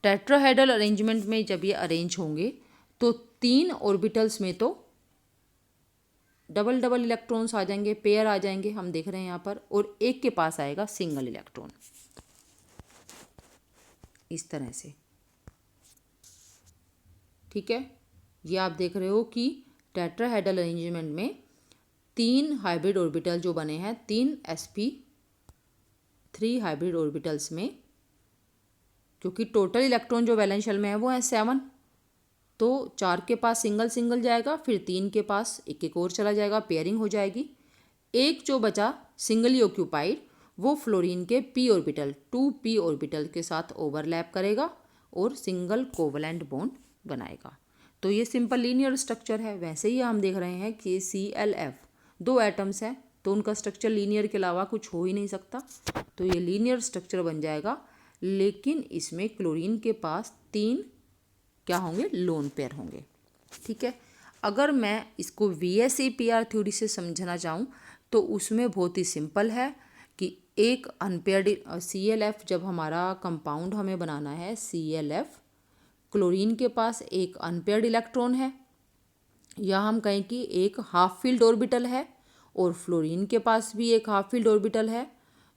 टेट्राहेड्रल अरेंजमेंट में जब ये अरेंज होंगे तो 3 ऑर्बिटल्स में तो डबल डबल इलेक्ट्रॉन्स आ जाएंगे, पेयर आ जाएंगे, हम देख रहे हैं यहाँ पर, और एक के पास आएगा सिंगल इलेक्ट्रॉन, इस तरह से। ठीक है, ये आप देख रहे हो कि टेट्राहेड्रल अरेंजमेंट में 3 हाइब्रिड ऑर्बिटल जो बने हैं, 3 sp3 हाइब्रिड ऑर्बिटल्स में, क्योंकि टोटल इलेक्ट्रॉन जो वैलेंस शेल में है वो है 7, तो 4 के पास सिंगल सिंगल जाएगा, फिर 3 के पास एक एक और चला जाएगा, पेयरिंग हो जाएगी। एक जो बचा सिंगली ऑक्यूपाइड वो फ्लोरीन के p ऑर्बिटल 2p ऑर्बिटल के साथ ओवरलैप करेगा और सिंगल कोवलेंट बॉन्ड बनाएगा। तो ये सिंपल लीनियर स्ट्रक्चर है। वैसे ही हम देख रहे हैं कि ClF 2 एटम्स हैं तो उनका स्ट्रक्चर लीनियर के अलावा कुछ हो ही नहीं सकता, तो ये लीनियर स्ट्रक्चर बन जाएगा। लेकिन इसमें क्लोरीन के पास 3 क्या होंगे, लोन पेयर होंगे। ठीक है, अगर मैं इसको VSEPR थ्योरी से समझना चाहूँ तो उसमें बहुत ही सिंपल है कि एक अनपेयर्ड ClF, जब हमारा कंपाउंड हमें बनाना है ClF, क्लोरीन के पास एक अनपेयर्ड इलेक्ट्रॉन है, या हम कहें कि एक हाफ फील्ड ऑर्बिटल है, और फ्लोरीन के पास भी एक हाफ फील्ड ऑर्बिटल है।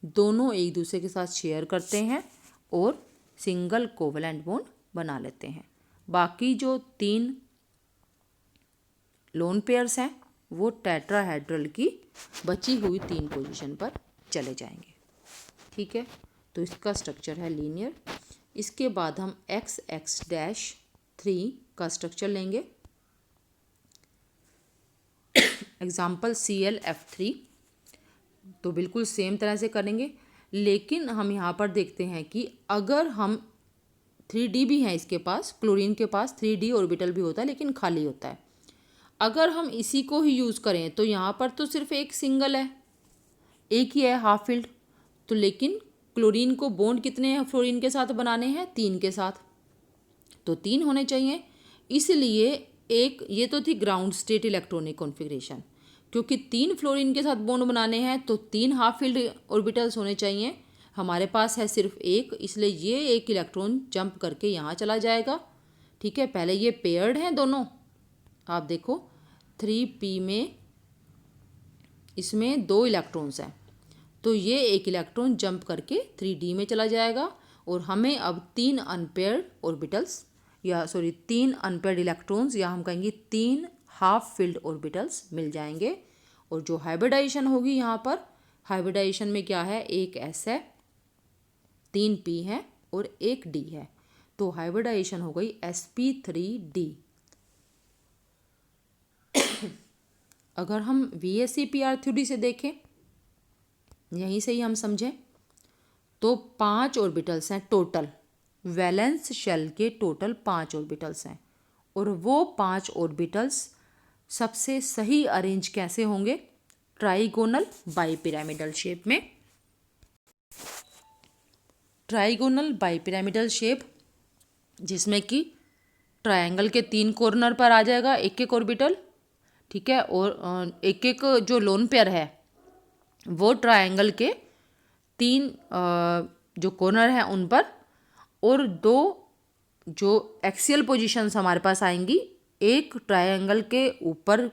दोनों एक दूसरे के साथ शेयर करते हैं और सिंगल कोवेलेंट बॉन्ड बना लेते हैं। बाकी जो 3 लोन पेयर्स हैं वो टेट्राहेड्रल की बची हुई 3 पोजीशन पर चले जाएंगे। ठीक है, तो इसका स्ट्रक्चर है लीनियर। इसके बाद हम XX-3 का स्ट्रक्चर लेंगे। एग्जाम्पल ClF3, तो बिल्कुल सेम तरह से करेंगे, लेकिन हम यहाँ पर देखते हैं कि अगर हम 3D भी है इसके पास, क्लोरीन के पास 3D ऑर्बिटल भी होता है लेकिन खाली होता है। अगर हम इसी को ही यूज़ करें तो यहाँ पर तो सिर्फ एक सिंगल है, एक ही है हाफ फिल्ड, तो लेकिन क्लोरीन को बॉन्ड कितने फ्लोरीन के साथ बनाने हैं? 3 के साथ, तो 3 होने चाहिए। इसलिए एक ये तो थी ग्राउंड स्टेट इलेक्ट्रॉनिक कॉन्फ़िगरेशन, क्योंकि 3 फ्लोरीन के साथ बॉन्ड बनाने हैं तो 3 हाफ फील्ड ऑर्बिटल्स होने चाहिए। हमारे पास है सिर्फ एक, इसलिए ये एक इलेक्ट्रॉन जंप करके यहाँ चला जाएगा। ठीक है, पहले ये पेयर्ड हैं दोनों, आप देखो 3p में इसमें 2 इलेक्ट्रॉन्स हैं, तो ये एक इलेक्ट्रॉन जंप करके 3D में चला जाएगा और हमें अब 3 अनपेयर्ड ऑर्बिटल्स या 3 अनपेयर्ड इलेक्ट्रॉन्स या हम कहेंगे 3 हाफ फील्ड ऑर्बिटल्स मिल जाएंगे। और जो हाइब्रिडाइजेशन होगी यहाँ पर, हाइब्रिडाइजेशन में क्या है, एक S है, 3 P है और एक D है, तो हाइब्रिडाइजेशन हो गई sp3d। अगर हम VSEPR थ्योरी से देखें, यहीं से ही हम समझें, तो 5 ऑर्बिटल्स हैं टोटल, वैलेंस शेल के टोटल 5 ऑर्बिटल्स हैं, और वो 5 ऑर्बिटल्स सबसे सही अरेंज कैसे होंगे? ट्राइगोनल बाईपिरामिडल शेप में। ट्राइगोनल बाईपिरामिडल शेप जिसमें कि ट्रायंगल के 3 कॉर्नर पर आ जाएगा एक एक ऑर्बिटल। ठीक है, और एक एक जो लोन पेयर है वो ट्रायंगल के 3 जो कॉर्नर हैं उन पर, और 2 जो एक्सियल पोजीशंस हमारे पास आएंगी, एक ट्रायंगल के ऊपर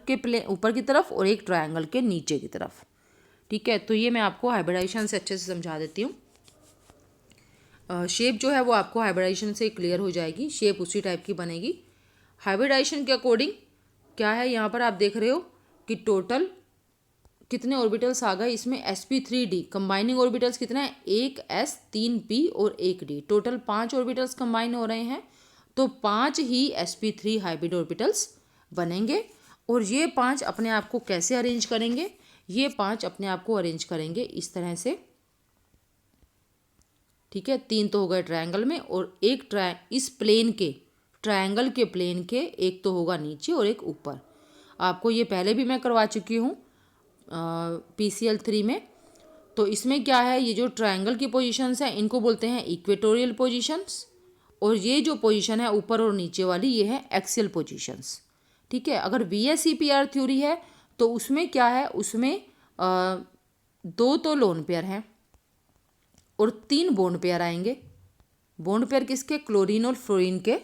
की तरफ और एक ट्रायंगल के नीचे की तरफ। ठीक है, तो ये मैं आपको हाइब्रिडाइजेशन से अच्छे से समझा देती हूँ। शेप जो है वो आपको हाइब्रिडाइजेशन से क्लियर हो जाएगी, शेप उसी टाइप की बनेगी। हाइब्रिडाइजेशन के अकॉर्डिंग क्या है, यहाँ पर आप देख रहे हो कि टोटल कितने ऑर्बिटल्स आ गए इसमें, sp3d कंबाइनिंग ऑर्बिटल्स कितना है, एक s 3 p और एक d, टोटल 5 ऑर्बिटल्स कंबाइन हो रहे हैं, तो 5 ही sp3 हाइब्रिड ऑर्बिटल्स बनेंगे। और ये 5 अपने आप को कैसे अरेंज करेंगे, ये 5 अपने आप को अरेंज करेंगे इस तरह से। ठीक है, 3 तो हो गए ट्रायंगल में, और एक इस प्लेन के, ट्रायंगल के प्लेन के एक तो होगा नीचे और एक ऊपर। आपको ये पहले भी मैं करवा चुकी हूँ PCl3 में। तो इसमें क्या है, ये जो ट्रायंगल की पोजीशंस हैं इनको बोलते हैं इक्वेटोरियल पोजीशंस, और ये जो पोजीशन है ऊपर और नीचे वाली ये है एक्सियल पोजीशंस। ठीक है, अगर VSEPR थ्योरी है तो उसमें क्या है, उसमें 2 तो लोन पेयर हैं और 3 बॉन्ड पेयर आएंगे। बॉन्ड पेयर किसके, क्लोरीन और फ्लोरीन के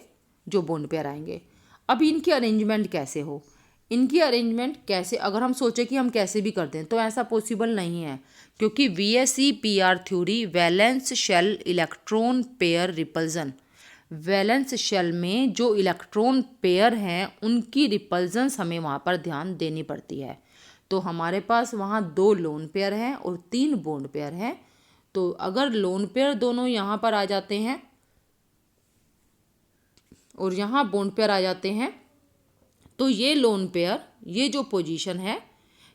जो बॉन्ड पेयर आएंगे। अब इनकी अरेंजमेंट कैसे हो, इनकी अरेंजमेंट कैसे, अगर हम सोचें कि हम कैसे भी कर दें तो ऐसा पॉसिबल नहीं है, क्योंकि VSEPR theory valence shell electron pair repulsion, valence shell में जो इलेक्ट्रॉन पेयर हैं उनकी रिपल्जन्स हमें वहाँ पर ध्यान देनी पड़ती है। तो हमारे पास वहाँ 2 लोन पेयर हैं और 3 बॉन्ड पेयर हैं। तो अगर लोन पेयर दोनों यहाँ पर आ जाते हैं और यहाँ बॉन्ड पेयर आ जाते हैं, तो ये लोन पेयर, ये जो पोजीशन है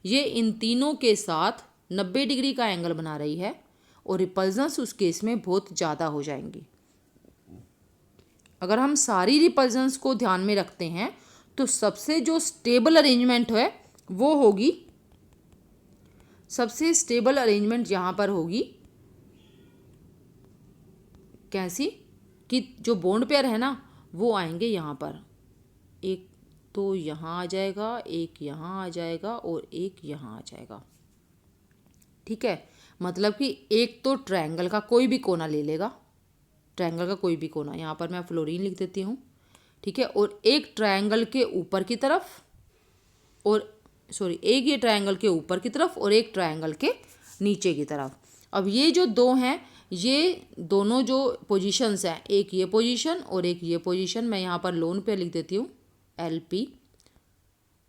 ये इन तीनों के साथ 90 डिग्री का एंगल बना रही है, और रिपल्जन्स उस केस में बहुत ज़्यादा हो जाएंगी। अगर हम सारी रिपल्जन्स को ध्यान में रखते हैं तो सबसे जो स्टेबल अरेंजमेंट है वो होगी, सबसे स्टेबल अरेंजमेंट यहाँ पर होगी कैसी, कि जो बॉन्ड पेयर है ना वो आएंगे यहाँ पर, एक तो यहाँ आ जाएगा, एक यहाँ आ जाएगा और एक यहाँ आ जाएगा। ठीक है, मतलब कि एक तो ट्रायंगल का कोई भी कोना ले लेगा, ट्रायंगल का कोई भी कोना, यहाँ पर मैं फ्लोरीन लिख देती हूँ। ठीक है, और एक ट्रायंगल के ऊपर की तरफ, और एक ये ट्रायंगल के ऊपर की तरफ और एक ट्रायंगल के नीचे की तरफ, अब ये जो दो हैं, ये दोनों जो पोजीशंस हैं, एक ये पोजीशन और एक ये पोजीशन, मैं यहाँ पर लोन पेयर लिख देती हूँ LP,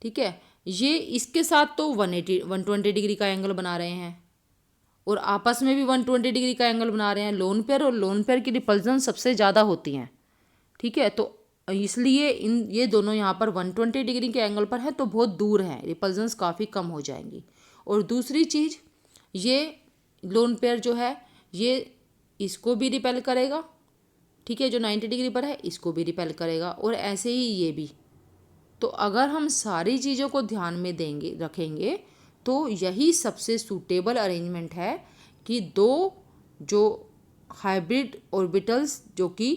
ठीक है। ये इसके साथ तो 120 डिग्री का एंगल बना रहे हैं और आपस में भी 120 डिग्री का एंगल बना रहे हैं लोन पेयर, और लोन पेयर की रिपल्जन सबसे ज़्यादा होती हैं, ठीक है। तो इसलिए ये दोनों यहाँ पर 120 डिग्री के एंगल पर है तो बहुत दूर हैं, रिपल्जन्स काफ़ी कम हो जाएंगी। और दूसरी चीज़, ये लोन पेयर जो है ये इसको भी रिपेल करेगा, ठीक है, जो 90 डिग्री पर है इसको भी रिपेल करेगा, और ऐसे ही ये भी। तो अगर हम सारी चीज़ों को ध्यान में रखेंगे तो यही सबसे सूटेबल अरेंजमेंट है कि दो जो हाइब्रिड ऑर्बिटल्स जो कि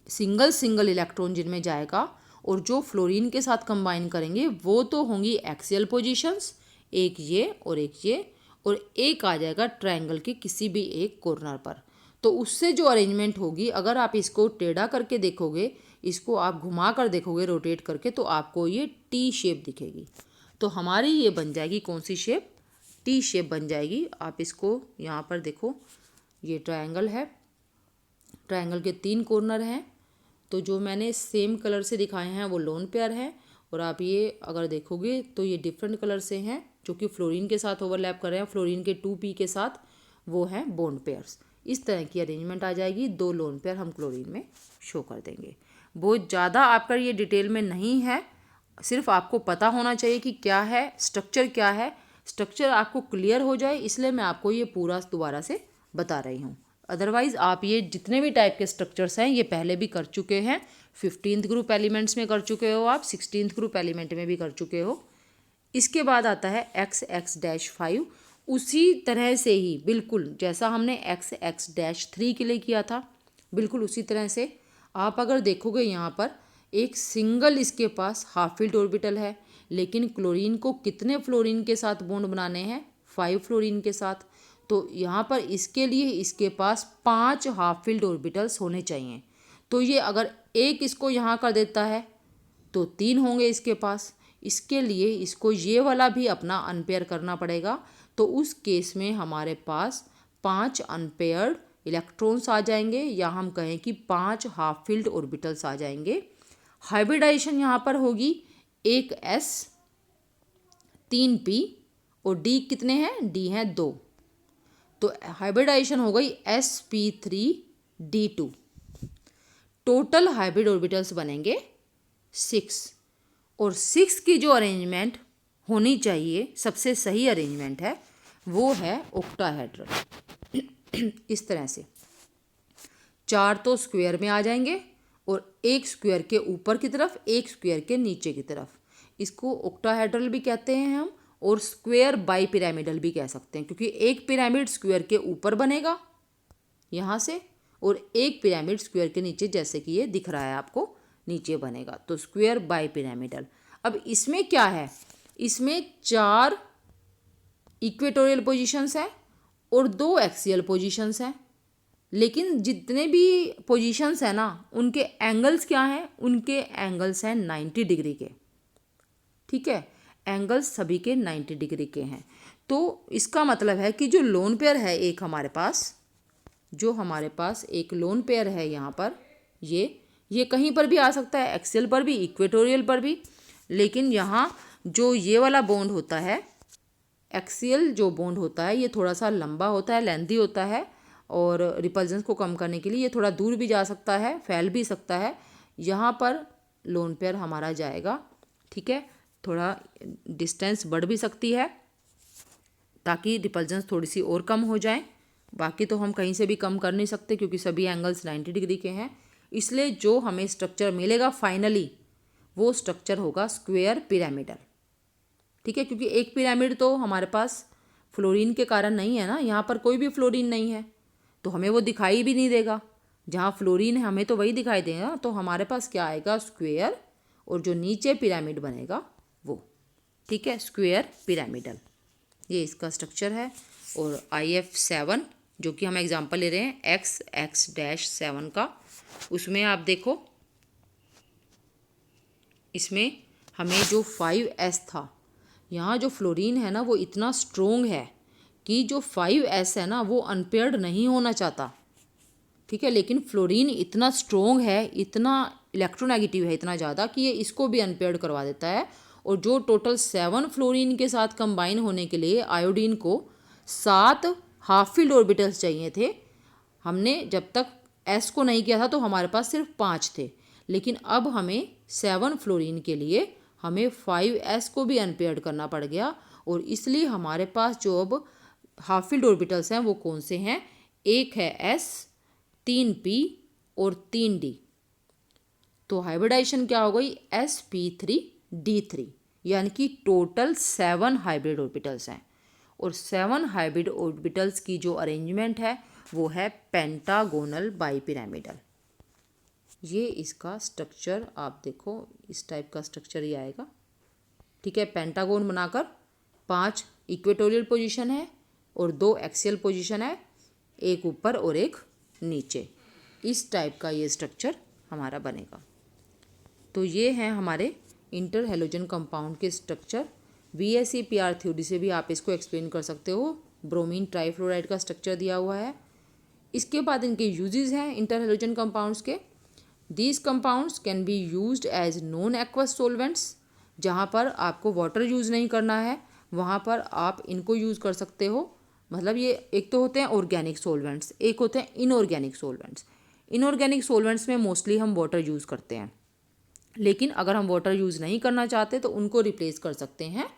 सिंगल इलेक्ट्रॉन जिनमें जाएगा और जो फ्लोरीन के साथ कंबाइन करेंगे वो तो होंगी एक्सियल पोजीशंस, एक ये और एक ये, और एक आ जाएगा ट्रायंगल के किसी भी एक कॉर्नर पर। तो उससे जो अरेंजमेंट होगी, अगर आप इसको टेढ़ा करके देखोगे, इसको आप घुमा कर देखोगे रोटेट करके, तो आपको ये टी शेप दिखेगी। तो हमारी ये बन जाएगी कौन सी शेप? टी शेप बन जाएगी। आप इसको यहाँ पर देखो, ये ट्रायंगल है, ट्रायंगल के 3 कॉर्नर हैं, तो जो मैंने सेम कलर से दिखाए हैं वो लोन पेयर है, और आप ये अगर देखोगे तो ये डिफरेंट कलर से हैं जो कि फ्लोरीन के साथ ओवरलैप कर रहे हैं, फ्लोरीन के 2p के साथ, वो हैं बॉन्ड पेयर्स। इस तरह की अरेंजमेंट आ जाएगी। 2 लोन पेयर हम क्लोरीन में शो कर देंगे। बहुत ज़्यादा आपका ये डिटेल में नहीं है, सिर्फ आपको पता होना चाहिए कि क्या है स्ट्रक्चर, क्या है स्ट्रक्चर, आपको क्लियर हो जाए, इसलिए मैं आपको ये पूरा दोबारा से बता रही हूँ। अदरवाइज़ आप ये जितने भी टाइप के स्ट्रक्चर्स हैं ये पहले भी कर चुके हैं। 15th ग्रुप एलिमेंट्स में कर चुके हो आप, 16th ग्रुप एलिमेंट में भी कर चुके हो। इसके बाद आता है XX-5, उसी तरह से ही बिल्कुल जैसा हमने XX-3 के लिए किया था, बिल्कुल उसी तरह से आप अगर देखोगे यहाँ पर एक सिंगल इसके पास हाफ फील्ड ऑर्बिटल है, लेकिन क्लोरीन को कितने फ्लोरीन के साथ बॉन्ड बनाने हैं? 5 फ्लोरीन के साथ। तो यहाँ पर इसके लिए इसके पास 5 हाफ फील्ड ऑर्बिटल्स होने चाहिए। तो ये अगर एक इसको यहाँ कर देता है तो 3 होंगे इसके पास। इसके लिए इसको ये वाला भी अपना अनपेयर करना पड़ेगा, तो उस केस में हमारे पास 5 अनपेयर्ड इलेक्ट्रॉन्स आ जाएंगे, या हम कहें कि 5 हाफ फील्ड ऑर्बिटल्स आ जाएंगे। हाइब्रिडाइजेशन यहाँ पर होगी, एक S 3p और D कितने हैं? D हैं 2, तो हाइब्रिडाइजेशन हो गई sp3d2। टोटल हाइब्रिड ऑर्बिटल्स बनेंगे 6, और 6 की जो अरेंजमेंट होनी चाहिए, सबसे सही अरेंजमेंट है वो है ऑक्टाहेड्रल। इस तरह से 4 तो स्क्वायर में आ जाएंगे और एक स्क्वायर के ऊपर की तरफ, एक स्क्वायर के नीचे की तरफ। इसको ऑक्टाहेड्रल भी कहते हैं हम, और स्क्वायर बाई पिरामिडल भी कह सकते हैं, क्योंकि एक पिरामिड स्क्वायर के ऊपर बनेगा यहाँ से, और एक पिरामिड स्क्वायर के नीचे, जैसे कि ये दिख रहा है आपको, नीचे बनेगा। तो स्क्वायर बाई पिरामिडल। अब इसमें क्या है? इसमें 4 इक्वेटोरियल पोजीशंस हैं और 2 एक्सियल पोजीशंस हैं, लेकिन जितने भी पोजीशंस हैं ना, उनके एंगल्स क्या हैं? उनके एंगल्स हैं 90 डिग्री के, ठीक है, एंगल्स सभी के 90 डिग्री के हैं। तो इसका मतलब है कि जो लोन पेयर है एक हमारे पास, जो हमारे पास एक लोन पेयर है यहाँ पर, ये कहीं पर भी आ सकता है, एक्सियल पर भी, इक्वेटोरियल पर भी, लेकिन यहाँ जो ये वाला बॉन्ड होता है, एक्सियल जो बॉन्ड होता है, ये थोड़ा सा लंबा होता है, लेंथी होता है, और रिपल्जेंस को कम करने के लिए ये थोड़ा दूर भी जा सकता है, फैल भी सकता है। यहाँ पर लोन पेयर हमारा जाएगा, ठीक है, थोड़ा डिस्टेंस बढ़ भी सकती है ताकि रिपल्जेंस थोड़ी सी और कम हो जाए। बाकी तो हम कहीं से भी कम कर नहीं सकते क्योंकि सभी एंगल्स 90 डिग्री के हैं। इसलिए जो हमें स्ट्रक्चर मिलेगा फाइनली, वो स्ट्रक्चर होगा स्क्वायर पिरामिडल, ठीक है, क्योंकि एक पिरामिड तो हमारे पास फ्लोरीन के कारण नहीं है ना, यहाँ पर कोई भी फ्लोरीन नहीं है, तो हमें वो दिखाई भी नहीं देगा। जहाँ फ्लोरीन है हमें तो वही दिखाई देगा। तो हमारे पास क्या आएगा? स्क्वायर, और जो नीचे पिरामिड बनेगा वो, ठीक है, स्क्वायर पिरामिडल। ये इसका स्ट्रक्चर है। और IF7 जो कि हम एग्जांपल ले रहे हैं XX-7 का, उसमें आप देखो, इसमें हमें जो 5s था, यहाँ जो फ्लोरीन है ना वो इतना स्ट्रोंग है कि जो 5s है ना वो अनपेयर्ड नहीं होना चाहता, ठीक है, लेकिन फ्लोरीन इतना स्ट्रॉन्ग है, इतना इलेक्ट्रोनेगेटिव है इतना ज़्यादा कि ये इसको भी अनपेयर्ड करवा देता है। और जो टोटल 7 फ्लोरीन के साथ कंबाइन होने के लिए आयोडीन को 7 हाफ फील्ड ऑर्बिटल्स चाहिए थे। हमने जब तक एस को नहीं किया था तो हमारे पास सिर्फ 5 थे, लेकिन अब हमें 7 फ्लोरीन के लिए हमें 5s को भी अनपेयर्ड करना पड़ गया। और इसलिए हमारे पास जो अब हाफ फील्ड ऑर्बिटल्स हैं वो कौन से हैं, एक है s, 3p और 3d। तो हाइब्रिडाइजेशन क्या हो गई, sp3d3, यानी कि टोटल 7 हाइब्रिड ऑर्बिटल्स हैं। और 7 हाइब्रिड ऑर्बिटल्स की जो अरेंजमेंट है वो है पेंटागोनल बाइपिरामिडल। ये इसका स्ट्रक्चर आप देखो, इस टाइप का स्ट्रक्चर ही आएगा, ठीक है। पेंटागोन बनाकर 5 इक्वेटोरियल पोजीशन है और 2 एक्सियल पोजीशन है, एक ऊपर और एक नीचे। इस टाइप का ये स्ट्रक्चर हमारा बनेगा। तो ये हैं हमारे इंटर हैलोजन कंपाउंड के स्ट्रक्चर। VSEPR थ्योरी से भी आप इसको एक्सप्लेन कर सकते हो। ब्रोमीन ट्राइफ्लोराइड का स्ट्रक्चर दिया हुआ है। इसके बाद इनके यूजेस हैं इंटर हैलोजन कंपाउंड्स के। These compounds can be used as non aqueous solvents. जहाँ पर आपको वाटर यूज़ नहीं करना है वहाँ पर आप इनको यूज़ कर सकते हो। मतलब ये एक तो होते हैं ऑर्गेनिक सोलवेंट्स, एक होते हैं इनऑर्गेनिक सोलवेंट्स। इनऑर्गेनिक सोलवेंट्स में मोस्टली हम वाटर यूज़ करते हैं, लेकिन अगर हम वाटर यूज़ नहीं करना चाहते तो उनको रिप्लेस कर सकते हैं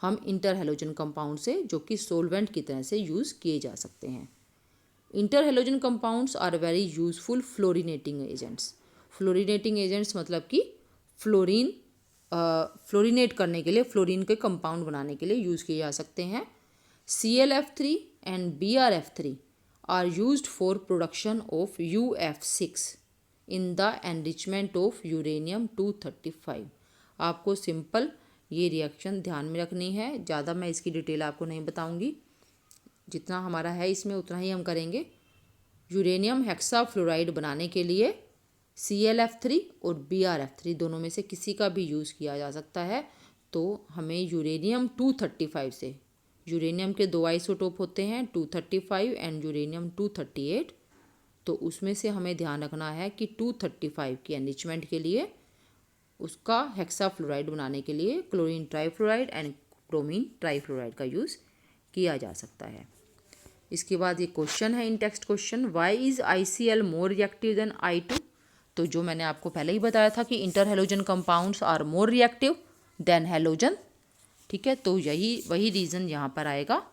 हम इंटर हैलोजन कंपाउंड से, जो कि सोलवेंट की तरह से यूज़ किए जा सकते हैं। Inter halogen compounds are very useful fluorinating agents. Fluorinating agents मतलब कि फ्लोरिनेट करने के लिए, फ्लोरीन के कंपाउंड बनाने के लिए यूज़ किए जा सकते हैं। ClF3 and BrF3 are used for production of UF6 in the enrichment of uranium 235। आपको सिंपल ये रिएक्शन ध्यान में रखनी है, ज़्यादा मैं इसकी डिटेल आपको नहीं बताऊंगी, जितना हमारा है इसमें उतना ही हम करेंगे। यूरेनियम हेक्साफ्लोराइड बनाने के लिए ClF3 और BrF3 दोनों में से किसी का भी यूज़ किया जा सकता है। तो हमें यूरेनियम 235 से, यूरेनियम के 2 आइसोटोप होते हैं 235 एंड यूरेनियम 238, तो उसमें से हमें ध्यान रखना है कि 235 की एनरिचमेंट के लिए उसका हेक्साफ्लोराइड बनाने के लिए chlorine trifluoride and bromine trifluoride का यूज़ किया जा सकता है। इसके बाद ये क्वेश्चन है in text question, why is ICl more reactive than I2। तो जो मैंने आपको पहले ही बताया था कि inter halogen compounds are more reactive than halogen, ठीक है। तो वही रीज़न यहाँ पर आएगा,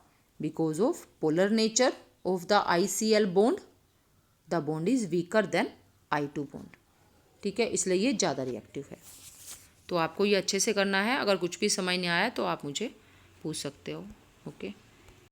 because of polar nature of the ICl bond, the bond is weaker than I2 bond, ठीक है, इसलिए ये ज़्यादा रिएक्टिव है। तो आपको ये अच्छे से करना है। अगर कुछ भी समझ नहीं आया तो आप मुझे पूछ सकते हो। ओके।